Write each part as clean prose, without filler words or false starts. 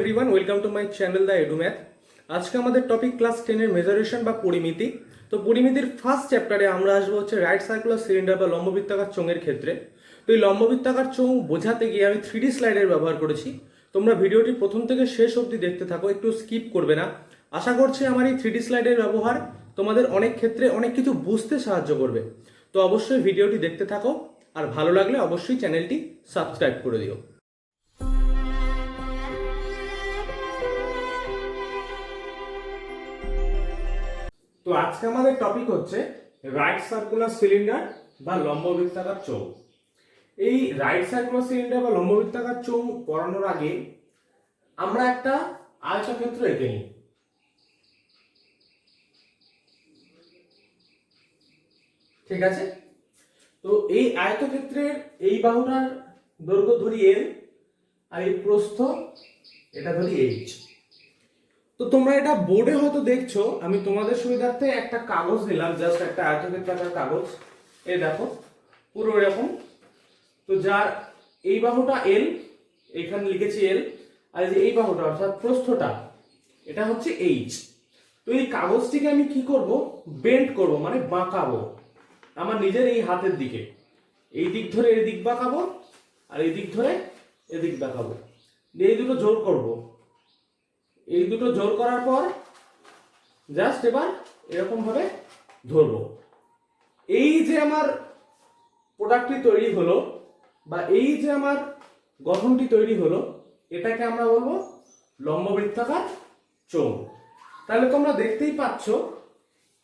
Everyone, welcome to my channel the Edumath. আজকে আমাদের topic class 10-এর মেজারেশন বা পরিমিতি। তো পরিমিতির ফার্স্ট চ্যাপ্টারে আমরা আসবো হচ্ছে রাইট সার্কুলার সিলিন্ডার বা লম্ববৃত্তাকার চোঙের ক্ষেত্রে। তো এই লম্ববৃত্তাকার চোঙ বোঝাতে গিয়ে আমি 3D স্লাইডের ব্যবহার করেছি। তোমরা ভিডিওটি প্রথম থেকে শেষ অবধি দেখতে থাকো, একটু স্কিপ করবে না। আশা করছি আমার এই 3D স্লাইডের ব্যবহার তোমাদের অনেক ক্ষেত্রে অনেক কিছু বুঝতে সাহায্য করবে। তো অবশ্যই ভিডিওটি দেখতে থাকো, আর ভালো লাগলে অবশ্যই চ্যানেলটি সাবস্ক্রাইব করে দিও। তো আজকে আমাদের টপিক হচ্ছে রাইট সার্কুলার সিলিন্ডার বা লম্ববৃত্তাকার চোঙ। এই রাইট সার্কুলার সিলিন্ডার বা লম্ববৃত্তাকার চোঙ পড়ানোর আগে আমরা একটা আয়তক্ষেত্র এঁকে নিই। ঠিক আছে, তো এই আয়তক্ষেত্রের এই বাহুটার দৈর্ঘ্য ধরি এল, আর এই প্রস্থ এটা ধরি এইচ। তো তোমরা এটা বোর্ডে হয়তো দেখছো, আমি তোমাদের সুবিধার্থে একটা কাগজ নিলাম, জাস্ট একটা আয়তক্ষেত্রাকার কাগজ। এই দেখো পুরো এরকম। তো যার এই বাহুটা এল, এখানে লিখেছি এল, আর যে এই বাহুটা অর্থাৎ প্রস্থটা এটা হচ্ছে এইচ। তো এই কাগজটিকে আমি কি করব, বেন্ড করব, মানে বাঁকাবো আমার নিজের এই হাতের দিকে। এই দিক ধরে এই দিক বাঁকাবো, আর এই দিক ধরে এদিক বাঁকাবো, এই দুটো জোর করব। এই দুটো জোর করার পর জাস্ট এবার এরকম ভাবে ধরবো। এই যে আমার প্রোডাক্টটি তৈরি হলো বা এই যে আমার গঠনটি তৈরি হলো, এটাকে আমরা বলবো লম্ববৃত্তাকার চোঙ। তাহলে তোমরা দেখতেই পাচ্ছ,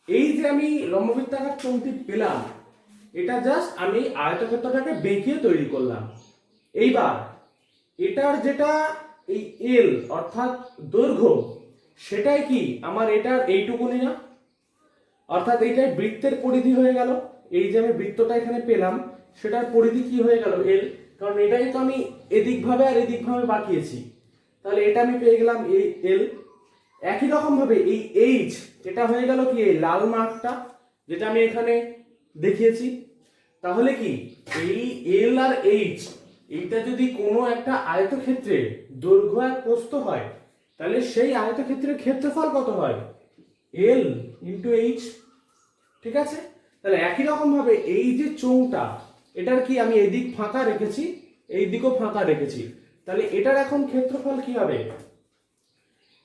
এই যে আমি লম্ববৃত্তাকার চোঙটি পেলাম, এটা জাস্ট আমি আয়তক্ষেত্রটাকে বেঁকিয়ে তৈরি করলাম। এইবার এটার যেটা এই এল অর্থাৎ দৈর্ঘ্য, সেটাই কি আমার এটার এইটুকুনি না, অর্থাৎ এইটাই বৃত্তের পরিধি হয়ে গেল। এই যে আমি বৃত্তটা এখানে পেলাম, সেটার পরিধি কি হয়ে গেল, এল। কারণ এটাই তো আমি এদিক ভাবে আর এদিক ভাবে বাঁকিয়েছি, তাহলে এটা আমি পেয়ে গেলাম এই এল। একই রকম ভাবে এই এইচ, এটা হয়ে গেল কি এই লাল মার্কটা যেটা আমি এখানে দেখিয়েছি। তাহলে কি এই এল আর এইচ, এইটা যদি কোনো একটা আয়তক্ষেত্রে দৈর্ঘ্য আর প্রস্থ হয়, তাহলে সেই আয়তক্ষেত্রের ক্ষেত্রফল কত হয়, এল ইন্টু এইচ। ঠিক আছে, তাহলে একই রকম ভাবে এই যে চোঙটা, এটার কি আমি এই দিক ফাঁকা রেখেছি, এই দিকও ফাঁকা রেখেছি, তাহলে এটার এখন ক্ষেত্রফল কি হবে,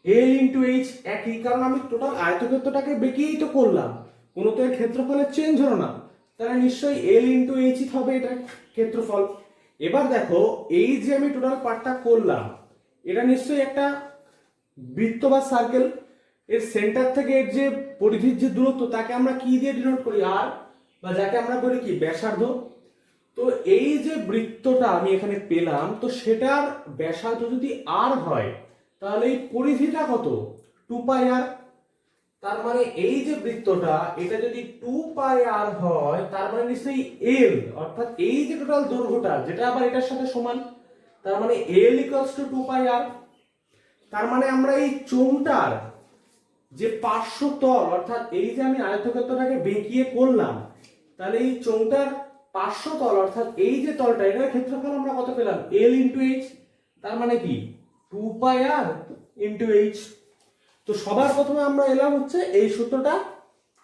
এল ইন্টু এইচ। একই, কারণ আমি টোটাল আয়তক্ষেত্রটাকে বেঁকিয়েই তো করলাম, কোনো তো এর ক্ষেত্রফলের চেঞ্জ হলো না, তাহলে নিশ্চয়ই এল ইন্টু এইচ হবে এটার ক্ষেত্রফল। এবার দেখো এই যে আমি টোটাল পার্টটা করলাম, এটা নিশ্চয়ই একটা বৃত্ত বা সার্কেল। এর সেন্টার থেকে এর যে পরিধির যে দূরত্ব, তাকে আমরা কি দিয়ে ডিনোট করি, আর, বা যাকে আমরা বলি কি ব্যাসার্ধ। তো এই যে বৃত্তটা আমি এখানে পেলাম, তো সেটার ব্যাসার্ধ যদি আর হয়, তাহলে এই পরিধিটা কত, 2 পাই আর। তার মানে এই যে বৃত্তটা, এটা যদি 2 পাই আর হয়, তার মানে নিশ্চয়ই এল অর্থাৎ এই যে টোটাল দৈর্ঘ্যটা, যেটা আবার এটার সাথে সমান, তার মানে এল ইকুয়ালস টু 2 পাই আর। তার মানে আমরা এই চোঙটার যে পার্শ্ব তল, অর্থাৎ এই যে আমি আয়তক্ষেত্রটাকে বেঁকিয়ে করলাম, তাহলে এই চোঙটার পার্শ্ব তল অর্থাৎ এই যে তলটা, এটার ক্ষেত্রফল আমরা কত পেলাম, এল ইন্টু এইচ। তার মানে কি 2 পাই আর ইন্টু এইচ। তো সবার প্রথমে আমরা এলাম হচ্ছে এই সূত্রটা,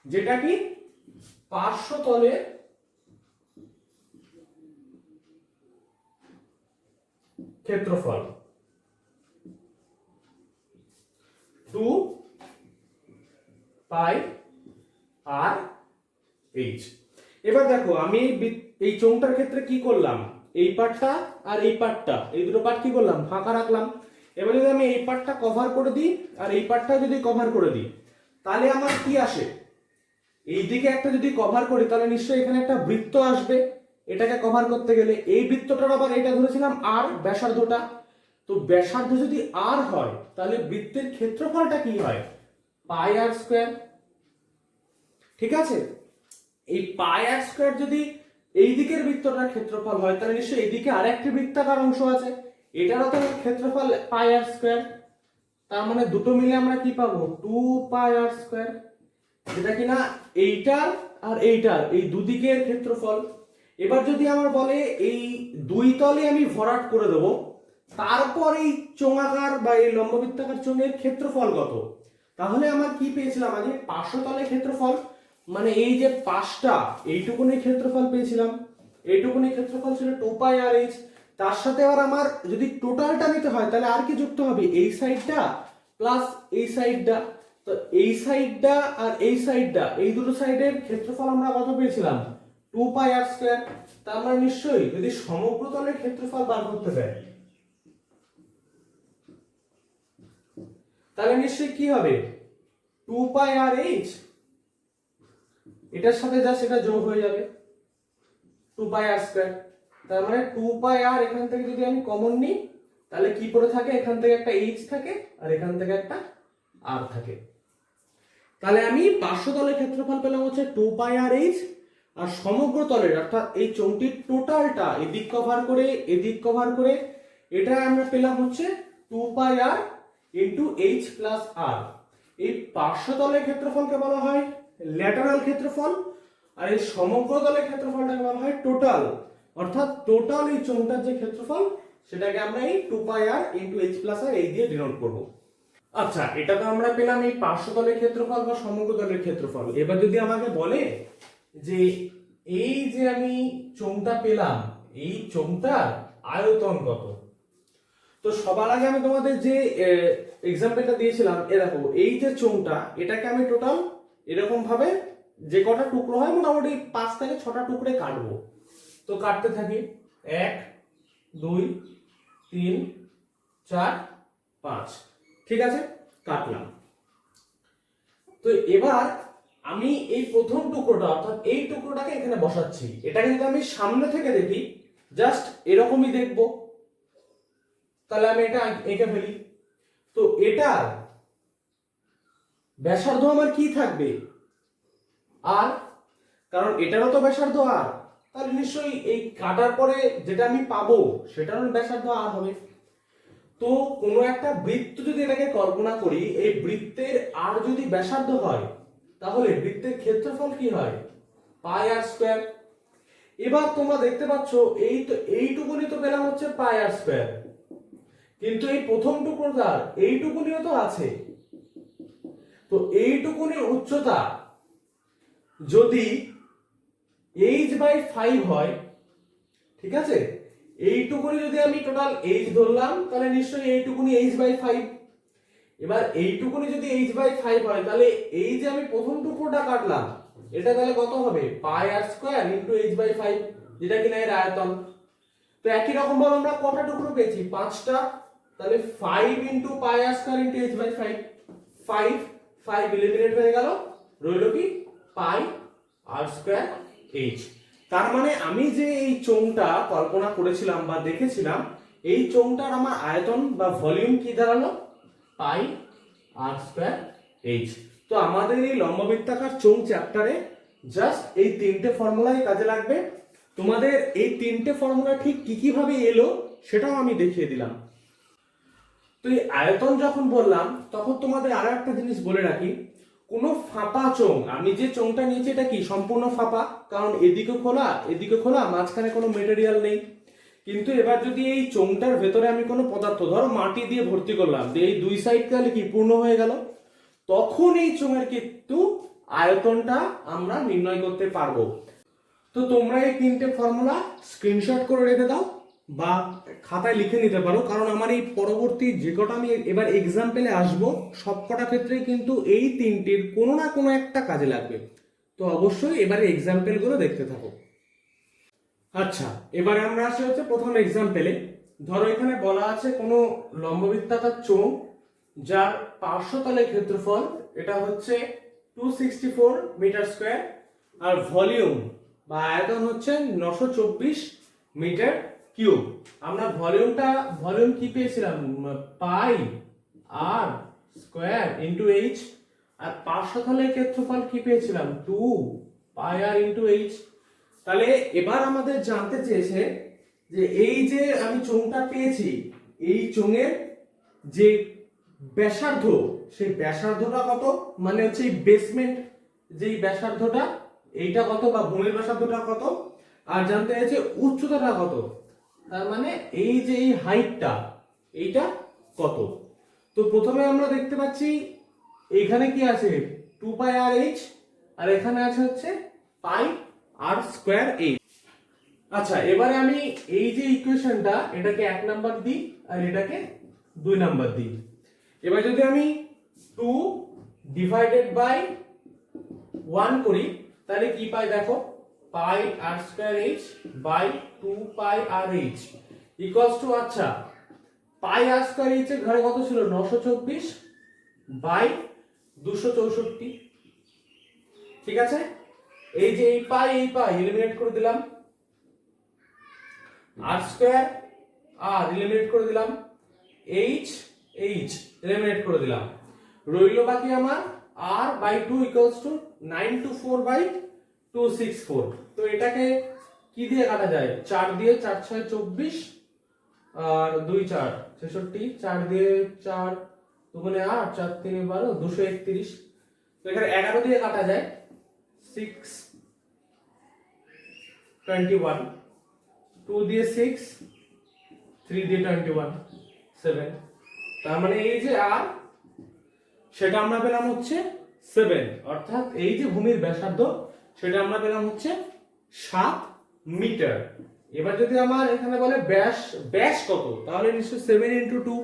যেটা কি পার্শ্ব তলের ক্ষেত্রফল 2 পাই আর এইচ। এবার দেখো আমি এই চোঙটার ক্ষেত্রে কি করলাম, এই পার্টটা আর এই পার্টটা, এই দুটো পার্ট কি করলাম, ফাঁকা রাখলাম। এবার যদি আমি এই পার্টটা কভার করে দিই আর এই পার্টটা যদি কভার করে দিই, তাহলে আমার কি আসে, এই দিকে একটা যদি কভার করি, তাহলে নিশ্চয়ই এখানে একটা বৃত্ত আসবে এটাকে কভার করতে গেলে। এই বৃত্তটার আবার এটা ধরেছিলাম আর, ব্যাসার্ধটা। তো ব্যাসার্ধ যদি আর হয়, তাহলে বৃত্তের ক্ষেত্রফলটা কি হয়, পাই আর স্কয়ার। ঠিক আছে, এই পাই আর স্কয়ার যদি এই দিকের বৃত্তটার ক্ষেত্রফল হয়, তাহলে নিশ্চয়ই এইদিকে আরেকটি বৃত্তাকার অংশ আছে, এটারও তো ক্ষেত্রফল পাই আর স্কয়ার। তার মানে দুটো মিলে আমরা কি পাবো, 2 পাই আর স্কয়ার, যেটা কিনা এইটার আর এইটার এই দুদিকের ক্ষেত্রফল। এবার যদি আমার বলে এই দুই তলে আমি ভরাট করে দেবো, তারপর এই চোঙাকার বা এই লম্ববৃত্তাকার চোঙের ক্ষেত্রফল কত, তাহলে আমার কি পেয়েছিলাম আগে পার্শ্বতলের ক্ষেত্রফল, মানে এই যে পাশটা এইটুকুনের ক্ষেত্রফল পেয়েছিলাম, এইটুকুনের ক্ষেত্রফল ছিল 2πr/h। তার সাথে আবার আমার যদি টোটালটা নিতে হয় তাহলে আর কি যুক্ত হবে, এই সাইডটা প্লাস এই সাইডটা। তো এই সাইডটা আর এই সাইডটা, এই দুটো সাইডের ক্ষেত্রফল আমরা কত পেয়েছিলাম 2πr²। তার মানে নিশ্চয়ই যদি সমগ্র তলের ক্ষেত্রফল বার করতে দেয় তাহলে নিশ্চয়ই কি হবে 2πr/h, এটার সাথে যা সেটা যোগ হয়ে যাবে 2πr²। তার মানে 2πr এখান থেকে যদি আমি কমন নিই তাহলে কি পড়ে থাকে, এখান থেকে একটা h থাকে আর এখান থেকে একটা r থাকে। তাহলে আমি পার্শ্বতলের ক্ষেত্রফল পেলাম হচ্ছে 2πr/h, আর সমগ্র তলের অর্থাৎ এই চোঙটির টোটালটা এদিক কভার করে এদিক কভার করে এটা আমরা পেলাম হচ্ছে 2πr × h + r। এই পার্শ্বতলের ক্ষেত্রফলকে বলা হয় ল্যাটারাল ক্ষেত্রফল, আর এই সমগ্র তলের ক্ষেত্রফলটাকে বলা হয় টোটাল, অর্থাৎ টোটাল এই চোঙটার যে ক্ষেত্রফল সেটাকে আমরা এই 2πr × h + r এই দিয়ে ডিনোট করব। আচ্ছা, এটা তো আমরা পেলাম এই পার্শ্বতলের ক্ষেত্রফল বা সমগ্র তলের ক্ষেত্রফল। এবার যদি আমাকে বলে যে এই যে আমি চোঙটা পেলাম এই চোঙটার আয়তন কত, তো সবার আগে আমি তোমাদের যে এক্সাম্পলটা দিয়েছিলাম এ দেখো, এই যে চোঙটা এটাকে আমি টোটাল এরকম ভাবে যে কটা টুকরো হয় মোটামুটি 5 থেকে 6টা টুকরে কাটবো। তো কাটতে থাকি 1 2 3 4 5, ঠিক আছে কাটলাম। তো এবার আমি এই প্রথম টুকরোটা অর্থাৎ এই টুকরোটাকে এখানে বসাচ্ছি। এটাকে যদি আমি সামনে থেকে দেখি জাস্ট এরকমই দেখবো, তাহলে আমি এটা এঁকে ফেলি। তো এটার ব্যাসার্ধ আমার কি থাকবে আর, কারণ এটারও তো ব্যাসার্ধ আর, তাহলে নিশ্চয়ই এই কাটার পরে যেটা আমি পাবো সেটারও ব্যাসার্ধ আর হবে। তো কোনো একটা বৃত্ত যদি এটাকে কল্পনা করি, এই বৃত্তের আর যদি ব্যাসার্ধ হয় তাহলে বৃত্তের ক্ষেত্রফল কি হয় πr²। এবার তোমরা দেখতে পাচ্ছ এই তো এইটুকুনি তো পেলাম হচ্ছে πr², কিন্তু এই প্রথম টুকরোটার এইটুকুনিও তো আছে। তো এইটুকুনির উচ্চতা যদি h/5 হয়, ঠিক আছে, এইটুকুনি যদি আমি টোটাল h ধরলাম তাহলে নিশ্চয়ই এইটুকুনি h/5। এবার এইটুকুনি যদি h/5 হয় তাহলে এই যে আমি প্রথম টুকরোটা কাটলাম এটা তাহলে কত হবে πr² × h/5, যেটা কিনা এর আয়তন। তো একই রকম ভাবে আমরা কটা টুকরো পেয়েছি 5টা, তাহলে 5 × πr² × h/5, 5 5 এলিমিনেট হয়ে গেল, রইল কি πr²h। তার মানে আমি যে এই চোঙটা কল্পনা করেছিলাম বা দেখেছিলাম এই চোঙটার আমার আয়তন বা ভলিউম কি দাঁড়ালো πr²h। তো আমাদের এই লম্ববৃত্তাকার চোঙ চ্যাপ্টারে জাস্ট এই তিনটে ফর্মুলাই কাজে লাগবে। তোমাদের এই তিনটে ফর্মুলা ঠিক কি কি ভাবে এলো সেটাও আমি দেখিয়ে দিলাম। তো এই আয়তন যখন বললাম তখন তোমাদের আরো একটা জিনিস বলে রাখি, কোনো ফাঁপা চোঙ, আমি যে চোঙটা নিয়েছি এটা কি সম্পূর্ণ ফাঁপা, কারণ এদিকে খোলা মাঝখানে কোনো মেটেরিয়াল নেই। কিন্তু এবার যদি এই চোঙটার ভেতরে আমি কোনো পদার্থ ধরো মাটি দিয়ে ভর্তি করলাম, এই দুই সাইড তাহলে কি পূর্ণ হয়ে গেল, তখন এই চোঙের কিন্তু আয়তনটা আমরা নির্ণয় করতে পারবো। তো তোমরা এই তিনটে ফর্মুলা স্ক্রিনশট করে রেখে দাও বা খাতায় লিখে নিতে পারো, কারণ আমার এই পরবর্তী যে কটা আমি এবার এক্সাম্পলে আসবো সবকটা ক্ষেত্রেই কিন্তু এই তিনটির কোনো না কোনো একটা কাজে লাগবে। তো অবশ্যই এবারে এক্সাম্পলগুলো দেখতে থাকো। আচ্ছা, এবারে আমরা আসি হচ্ছে প্রথম এক্সাম্পলে। ধরো এখানে বলা আছে কোনো লম্ববৃত্তাকার চোঙ যার পার্শ্বতলের ক্ষেত্রফল এটা হচ্ছে 264 মিটার স্কয়ার আর ভলিউম বা আয়তন হচ্ছে 924 মিটার কিউব। আমরা ভলিউম কি পেয়েছিলাম πr² × h, আর পার্শ্বতলের ক্ষেত্রফল কি পেয়েছিলাম 2πr × h। তাহলে এবার আমাদের জানতে চেয়েছে যে এই যে আমি চোঙটা পেয়েছি এই চোঙের যে ব্যাসার্ধ সেই ব্যাসার্ধটা কত, মানে হচ্ছে এই বেসমেন্ট যেই ব্যাসার্ধটা এইটা কত বা ভূমির ব্যাসার্ধটা কত, আর জানতে চাইছে উচ্চতাটা কত। তার মানে এই যে এই হাইটটা এইটা কত। তো প্রথমে আমরা দেখতে পাচ্ছি এখানে কি আছে 2 পাই আর এইচ, আর এখানে আছে হচ্ছে পাই আর স্কোয়ার এইচ। আচ্ছা, এবারে আমি এই যে ইকুয়েশনটা এটাকে 1 নাম্বার দিই আর এটাকে 2 নাম্বার দিই। এবার যদি আমি 2 ডিভাইডেড বাই 1 করি তাহলে কি পাই দেখো, pi R square H by 2 pi R H equals to, আচ্ছা পাই আর স্কোয়ার এইচ এর ঘরে কত ছিল 924 বাই 264। ঠিক আছে, এই যে এই পাই এলিমিনেট করে দিলাম, আর স্কোয়ার আর এলিমিনেট করে দিলাম, এইচ এলিমিনেট করে দিলাম, রইল বাকি আমার r by 2 equals to 924 by 264। তো এটাকে কি দিয়ে কাটা যায়, 4 দিয়ে, 4 6 24 আর 2 4 66, 4 দিয়ে 4 দুগুণে 8, 4 3 12, 231। তো এখানে 11 দিয়ে কাটা যায়, 6 21, 2 দিয়ে 6, 3 দিয়ে 21, 7। তার মানে এই যে আর সেটা আমরা পেলাম হচ্ছে 7, অর্থাৎ এই যে ভূমির ব্যাসার্ধ সেটা আমরা পেলাম হচ্ছে 7 মিটার। এবার যদি আমার এখানে বলে ব্যাস কত, তাহলে নিশ্চয়ই 7 ইনটু 2,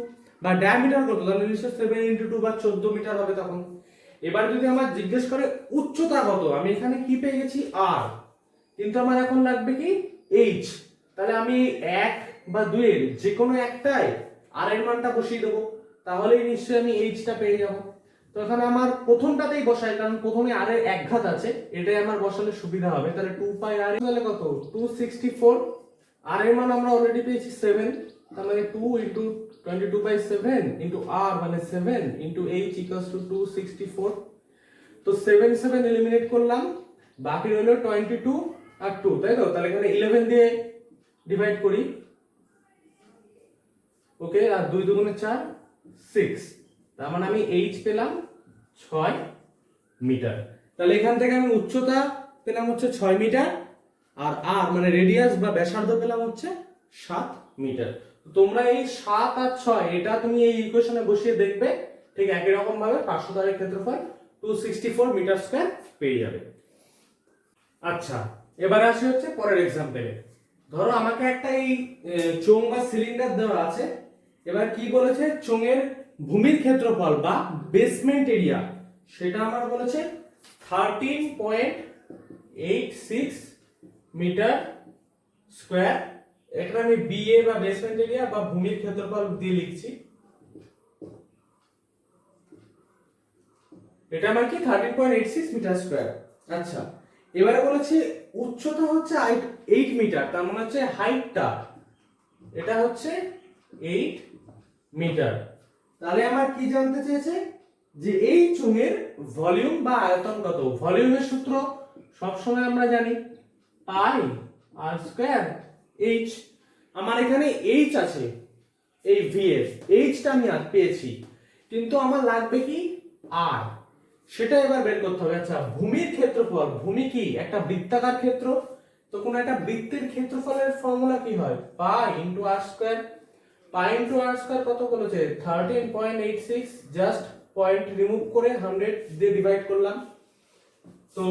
বা ডায়ামিটার কত, তাহলে নিশ্চয়ই 7 ইনটু 2 বা 14 মিটার হবে তখন। এবার যদি আমার জিজ্ঞেস করে উচ্চতা কত, আমি এখানে কি পেয়ে গেছি আর, কিন্তু আমার এখন লাগবে কি এইচ, তাহলে আমি 1 বা 2 এর যে কোনো একটাই আর এর মানটা বসিয়ে দেবো, তাহলেই নিশ্চয়ই আমি এইচটা পেয়ে যাব। তো এখানে আমার প্রথমটাতেই বসাই, কারণ প্রথমে আর এর এক ঘাত আছে, এটাই আমার বসালে সুবিধা হবে। তাহলে 2 পাই আর তাহলে কত 264, আর এর মান আমরা অলরেডি পেয়েছি 7, তার মানে 2 ইনটু 22/7 ইনটু আর মানে 7 ইনটু এইচ ইকুয়ালস টু 264। তো 7 7 এলিমিনেট করলাম, বাকি রইল 22 আর 2, তাই তো? তাহলে এখানে 11 দিয়ে ডিভাইড করি, ওকে, আর 2 দুগুণে 4, 6, তার মানে আমি এইচ পেলাম 6 মিটার। তাহলে এখান থেকে আমি উচ্চতা পেলাম হচ্ছে 6 মিটার, আর আর মানে রেডিয়াস বা ব্যাসার্ধ পেলাম হচ্ছে 7 মিটার। তোমরা এই 7 আর 6 এটা তুমি এই ইকুয়েশনে বসিয়ে দেখবে, ঠিক একই রকম ভাবে পার্শ্বদ্বয়ের ক্ষেত্রফল 264 মিটার স্কয়ার পেয়ে যাবে। আচ্ছা, এবারে আসি হচ্ছে পরের এক্সাম্পলে। ধরো আমাকে একটা এই চোঙ বা সিলিন্ডার দেওয়া আছে। এবার কি বলেছে, চোঙের ভূমির ক্ষেত্রফল বা বেসমেন্ট এরিয়া সেটা আমার বলেছে 13.86 মিটার স্কয়ার। এখানে আমি বিএ বা বেসমেন্ট এরিয়া বা ভূমির ক্ষেত্রফল দিয়ে লিখছি। এটা আমার কি 13.86 মিটার স্কয়ার। আচ্ছা, এবারে বলেছে উচ্চতা হচ্ছে 8 মিটার, তার মানে হচ্ছে হাইটটা এটা হচ্ছে 8 মিটার। তাহলে আমার কি জানতে চেয়েছে যে এই চোঙের ভলিউম বা আয়তন কত। ভলিউমের সূত্র সবসময় আমরা জানি পাই আর স্কয়ার এইচ। আমার এখানে এইচ আছে, এই ভি এর এইচটা আমি আর পেয়েছি, কিন্তু আমার লাগবে কি আর, সেটা এবার বের করতে হবে। আচ্ছা, ভূমির ক্ষেত্রফল, ভূমি কি একটা বৃত্তাকার ক্ষেত্র, তো কোন একটা বৃত্তের ক্ষেত্রফলের ফর্মুলা কি হয়, পাই ইনটু আর স্কয়ার। পাই ইনটু আর স্কয়ার কত বলেছে 13.86, জাস্ট পয়েন্ট রিমুভ করে 100 দিয়ে ডিভাইড করলাম, তো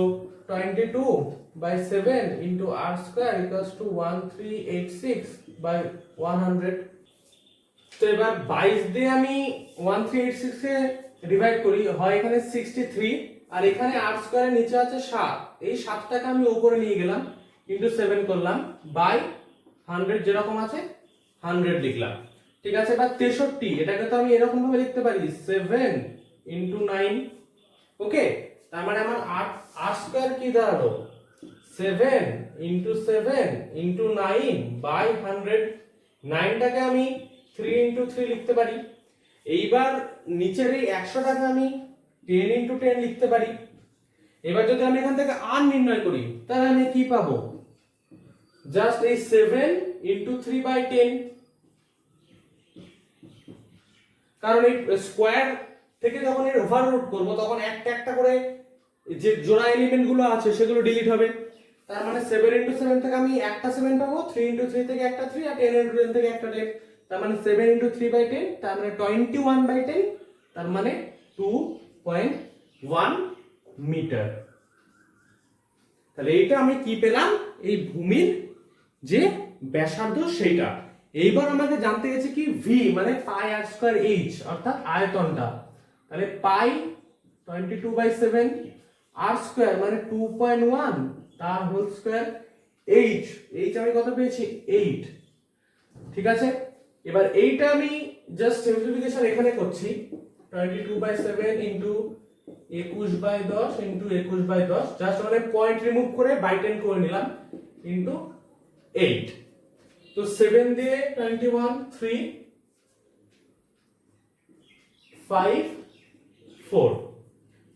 22/7 ইনটু আর স্কয়ার ইকুয়ালস টু 1386/100। তো এবার 22 দিয়ে আমি 1386 কে ডিভাইড করি, হয় এখানে 63 আর এখানে r স্কয়ারের নিচে আছে 7, এই 7টাকে আমি উপরে নিয়ে গেলাম ইনটু 7 করলাম বাই 100, যেরকম আছে 100 লিখলাম। ঠিক আছে, এবার 63 এটাকে তো আমি এরকম ভাবে লিখতে পারি 7 ইনটু 9। ওকে, তার মানে আমার r স্কয়ার কি দাঁড়ালো 7 ইনটু 7 ইনটু 9 বাই 100। 9টাকে আমি 3 ইনটু 3 লিখতে পারি। এইবার নিচের এই 100টাকে আমি 10 ইনটু 10 লিখতে পারি। এবার যদি আমি এখান থেকে r নির্ণয় করি তাহলে আমি কি পাবো, জাস্ট এই 7 ইনটু 3/10, কারণ এই স্কয়ার থেকে যখন এর ওভাররুট করব তখন একটা একটা করে যে জোড়া এলিমেন্ট গুলো আছে সেগুলো ডিলিট হবে। তার মানে 7 ইনটু 7 থেকে আমি একটা 7 পাবো, 3 ইনটু 3 থেকে একটা 3, আর 10 ইনটু 10 থেকে একটা 10। তার মানে 7 ইন্টু 3/10, তার মানে 21/10, তার মানে 2.1 মিটার। তাহলে এইটা আমি কি পেলাম, এই ভূমির যে ব্যাসার্ধ সেইটা। এইবার আমাকে জানতে গেছে কি ভি মানে পাই আর স্কয়ার এইচ অর্থাৎ আয়তনটা। তাহলে পাই 22/7 আর স্কয়ার মানে 2.1 তার হোল স্কয়ার, এইচ এইচ আমি কত পেয়েছি 8। ঠিক আছে, এবার এইটা আমি জাস্ট সিম্পলিফিকেশন এখানে করছি, 22/7 ইনটু 21/10 ইনটু 21/10, জাস্ট মানে পয়েন্ট রিমুভ করে বাই 10 করে নিলাম ইনটু 8। তো 7 দিয়ে 21, 3, 5, 4,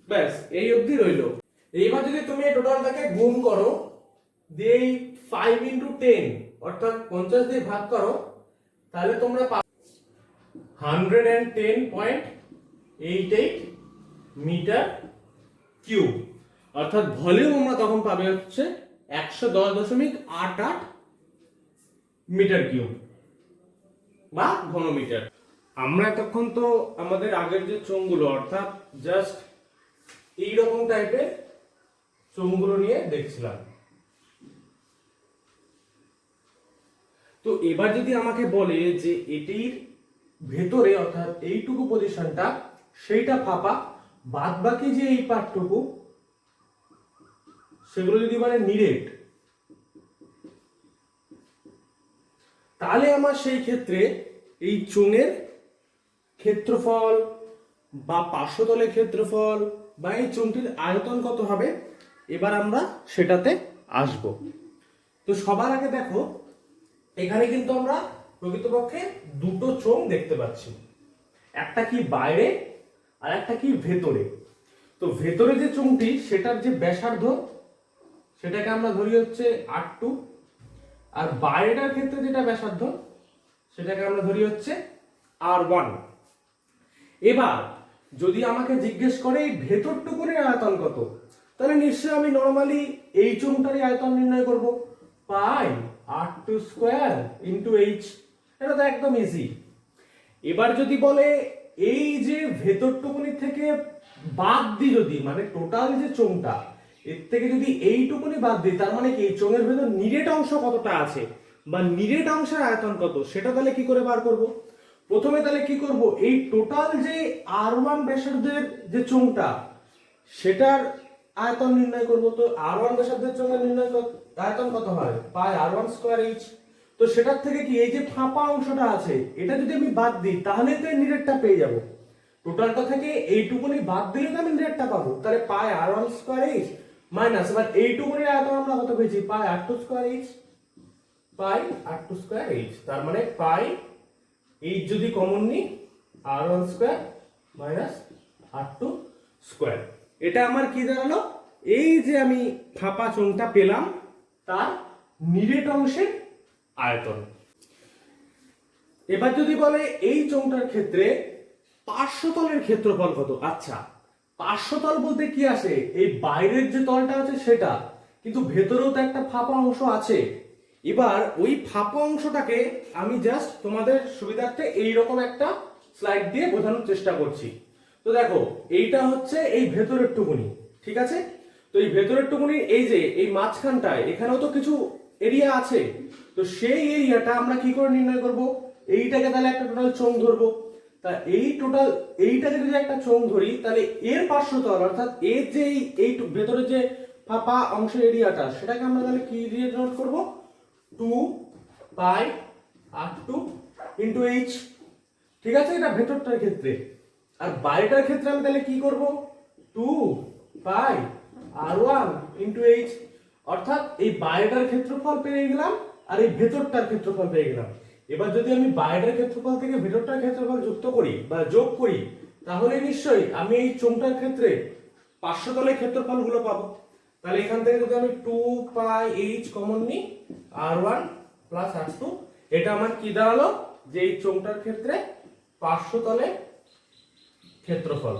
ব্যাস এই অবধি রইলো। এইবার যদি তুমি এই টোটালটাকে গুণ করো দিয়ে এই 5 ইনটু 10 অর্থাৎ 50 দিয়ে ভাগ করো, তাহলে তোমরা পাবে 110.88 মিটার কিউব, অর্থাৎ ভলিউম আমরা তখন পাবে হচ্ছে 110.88 মিটার কিউব বা ঘনমিটার। আমরা এতক্ষণ তো আমাদের আগের যে চোঙগুলো অর্থাৎ জাস্ট এইরকম টাইপের চোঙগুলো নিয়ে দেখছিলাম। তো এবার যদি আমাকে বলে যে এটির ভেতরে অর্থাৎ এইটুকু পজিশনটা সেইটা ফাঁপা, বাদ বাকি যে এই পার্টটুকু সেগুলো যদি মানে নিরেট, তাহলে আমার সেই ক্ষেত্রে এই চোঙের ক্ষেত্রফল বা পার্শ্বতলের ক্ষেত্রফল বা এই চোঙটির আয়তন কত হবে, এবার আমরা সেটাতে আসব। তো সবার আগে দেখো এখানে কিন্তু আমরা প্রকৃতপক্ষে দুটো চোঙ দেখতে পাচ্ছি, একটা কি বাইরে আর একটা কি ভেতরে। তো ভেতরে যে চোঙটি সেটার যে ব্যাসার্ধ সেটাকে আমরা ধরি হচ্ছে R2, আর বাইরেটার ক্ষেত্রে যেটা ব্যাসার্ধ সেটাকে আমরা ধরি হচ্ছে R1। এবার যদি আমাকে জিজ্ঞেস করে এই ভেতরটুকুর আয়তন কত, তাহলে নিশ্চয়ই আমি নরমালি এই চোঙটারই আয়তন নির্ণয় করব, পাই R2 স্কয়ার ইনটু এইচ, এটা তো একদম ইজি। এবার যদি বলে এই যে ভেতরটুকুনি থেকে বাদ দিই, যদি মানে টোটাল যে চোঙটা এর থেকে যদি এইটুকুনি বাদ দিই, তার মানে কি এই চোঙের ভেতর নিরেট অংশ কতটা আছে বা নিরেট অংশের আয়তন কত, সেটা তাহলে কি করে বার করব। প্রথমে তাহলে কি করব, এই টোটাল যে R1 ব্যাসার্ধের যে চোঙটা সেটার আয়তন নির্ণয় করব। তো R1 ব্যাসার্ধের চোঙের আয়তন কত হয়, পাই R1 স্কয়ার এইচ। তো সেটার থেকে কি এই যে ফাঁপা অংশটা আছে এটা যদি আমি বাদ দিই, তাহলে তো এই নিরেটটা পেয়ে যাব। টোটালটা থেকে এইটুকুনি বাদ দিলে তো আমি নিরেটটা পাবো। তাহলে পাই R1 স্কয়ার এইচ মাইনাস, এবার এইটুকুনি আয়তন আমরা কত পেয়েছি, পাই R2 স্কয়ার এইচ, পাই R2 স্কয়ার এইচ, তার মানে পাই এইচ যদি কমন নিই R1 square minus R2 square. এটা আমার কি দাঁড়ালো, এই যে আমি ফাঁপা চোঙটা পেলাম তার নিরেট অংশের আয়তন। এবার যদি বলে এই চোঙটার ক্ষেত্রে পার্শ্বতলের ক্ষেত্রফল কত, আচ্ছা পার্শ্বতল বলতে কি আসে, এই বাইরের যে তলটা আছে সেটা, কিন্তু ভেতরেও তো একটা ফাঁপা অংশ আছে। এবার ওই ফাঁপা অংশটাকে আমি জাস্ট তোমাদের সুবিধার্থে এইরকম একটা স্লাইড দিয়ে বোঝানোর চেষ্টা করছি। তো দেখো এইটা হচ্ছে এই ভেতরের টুকুনি, ঠিক আছে। তো এই ভেতরের টুকুনি এই যে এই মাঝখানটায় এখানেও তো কিছু এরিয়া আছে, তো সেই এরিয়াটা আমরা কি করে নির্ণয় করব, এইটাকে তাহলে একটা টোটাল চোঙ ধরবো। তা এই টোটাল এইটাকে যদি একটা চোঙ ধরি, তাহলে এর পার্শ্বতল অর্থাৎ এর যে এই ভেতরে যে ফাঁপা অংশের এরিয়াটা সেটাকে আমরা তাহলে কি দিয়ে নোট করব, 2 পাই R2 ইনটু এইচ। ঠিক আছে, এটা ভেতরটার ক্ষেত্রে। আর বাইরেটার ক্ষেত্রে আমি তাহলে কি করব, 2 পাই R1 ইনটু এইচ, অর্থাৎ এই বাইরেটার ক্ষেত্রফল পেয়ে গেলাম আর এই ভেতরটার ক্ষেত্রফল পেয়ে গেলাম। এবার যদি আমি বাইরের ক্ষেত্রফল থেকে ভেতরটার ক্ষেত্রফল যুক্ত করি বা যোগ করি, তাহলে নিশ্চয়ই আমি এই চোঙটার ক্ষেত্রে পার্শ্বতলের ক্ষেত্রফলগুলো পাবো। তাহলে এখান থেকে যদি আমি 2 পাই এইচ কমন নিই R1 প্লাস R2, এটা আমার কি দাঁড়ালো, যে এই চোঙটার ক্ষেত্রে পার্শ্বতলের ক্ষেত্রফল।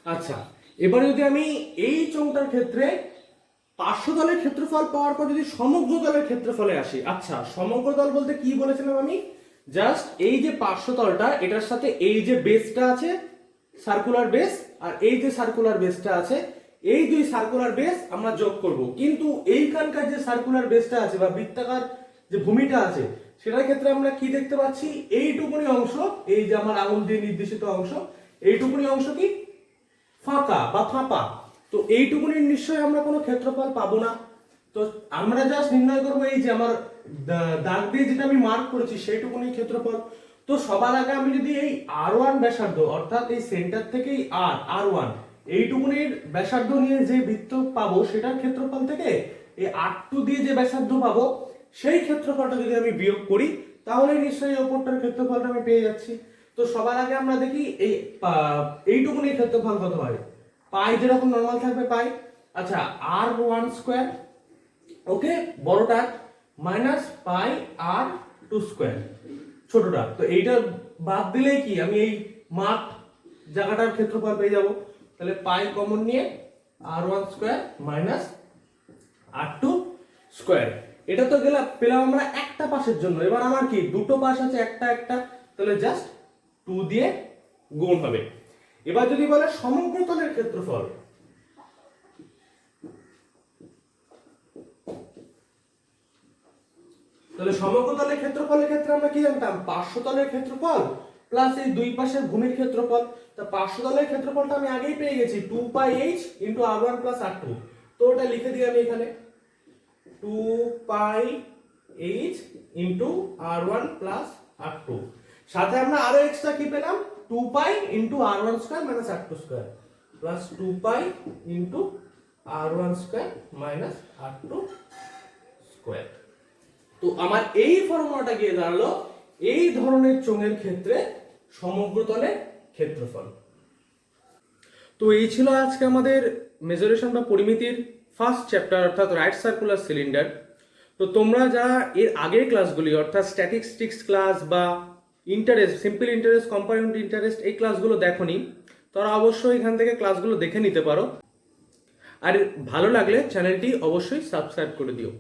আচ্ছা, এবারে যদি আমি এই চোঙটার ক্ষেত্রে পার্শ্বতলের ক্ষেত্রফল পাওয়ার পর যদি সমগ্র তলের ক্ষেত্রফলে আসি, আচ্ছা সমগ্র তল বলতে কি বলেছিলাম আমি, জাস্ট এই যে পার্শ্বতলটা এটার সাথে এই যে বেসটা আছে সার্কুলার বেস, আর এই যে সার্কুলার বেসটা আছে, এই দুই সার্কুলার বেস আমরা যোগ করব। কিন্তু এইখানকার যে সার্কুলার বেসটা আছে বা বৃত্তাকার যে ভূমিটা আছে সেটার ক্ষেত্রে আমরা কি দেখতে পাচ্ছি, এইটুকুনি অংশ, এই যে আমার আঙুল দিয়ে নির্দেশিত অংশ, এইটুকুনি অংশ কি ফাঁকা বা ফাঁপা। তো এইটুকুনির নিশ্চয়ই আমরা কোনো ক্ষেত্রফল পাবো না। তো আমরা জাস্ট নির্ণয় করবো এই যে আমার দাগ দিয়ে যেটা আমি মার্ক করেছি সেইটুকুনি ক্ষেত্রফল। তো সবার আগে আমি যদি এই R1 ব্যাসার্ধ অর্থাৎ এই সেন্টার থেকে এই R1 এইটুকুনির ব্যাসার্ধ নিয়ে যে বৃত্ত পাবো সেটার ক্ষেত্রফল থেকে এই R2 দিয়ে যে ব্যাসার্ধ পাবো সেই ক্ষেত্রফলটা যদি আমি বিয়োগ করি তাহলে নিশ্চয়ই ওপরটার ক্ষেত্রফলটা আমি পেয়ে যাচ্ছি। তো সবার আগে আমরা দেখি এই এইটুকুনির ক্ষেত্রফল কত হয়, পাই যেরকম নরমাল থাকবে পাই। আচ্ছা R1 স্কয়ার, ওকে, বড়টা মাইনাস পাই R2 স্কয়ার ছোটটা। তো এইটা বাদ দিলেই কি আমি এই মাঠ জায়গাটার ক্ষেত্রফল পেয়ে যাব। তাহলে পাই কমন নিয়ে R1 square minus R2 square. এটা তো পেলাম আমরা একটা পাশের জন্য। এবার আমার কি দুটো পাশ আছে, একটা একটা, তাহলে জাস্ট 2 দিয়ে গুণ হবে। এবার যদি বলে সমগ্র তলের ক্ষেত্রফল, তাহলে সমগ্র তলের ক্ষেত্রফলের ক্ষেত্রে আমরা কি জানতাম, পার্শ্বতলের ক্ষেত্রফল প্লাস এই দুই পাশের ভূমির ক্ষেত্রফল। তা পার্শ্বতলের ক্ষেত্রফলটা আমি আগেই পেয়ে গেছি 2 পাই h into R1 plus R2। তো ওটা লিখে দিই আমি এখানে 2 পাই h into R1 plus R2। সাথে আমরা আরো এক্সট্রা কি পেলাম, 2 পাই into R1 square minus R2 square plus 2 পাই into R1 square minus R2 square. তো আমার এই ফর্মুলাটা গিয়ে দাঁড়ালো এই ধরনের চোঙের ক্ষেত্রে সমগ্র তলের ক্ষেত্রফল। তো এই ছিল আজকে আমাদের মেজারেশন বা পরিমিতির ফার্স্ট চ্যাপ্টার অর্থাৎ রাইট সার্কুলার সিলিন্ডার। তো তোমরা যারা এর আগের ক্লাসগুলি অর্থাৎ স্ট্যাটিস্টিক্স ক্লাস বা interest, simple interest, compound interest এই ক্লাসগুলো দেখোনি, তারা অবশ্যই এখান থেকে ক্লাসগুলো দেখে নিতে পারো। আর ভালো লাগলে চ্যানেলটি অবশ্যই সাবস্ক্রাইব করে দিও।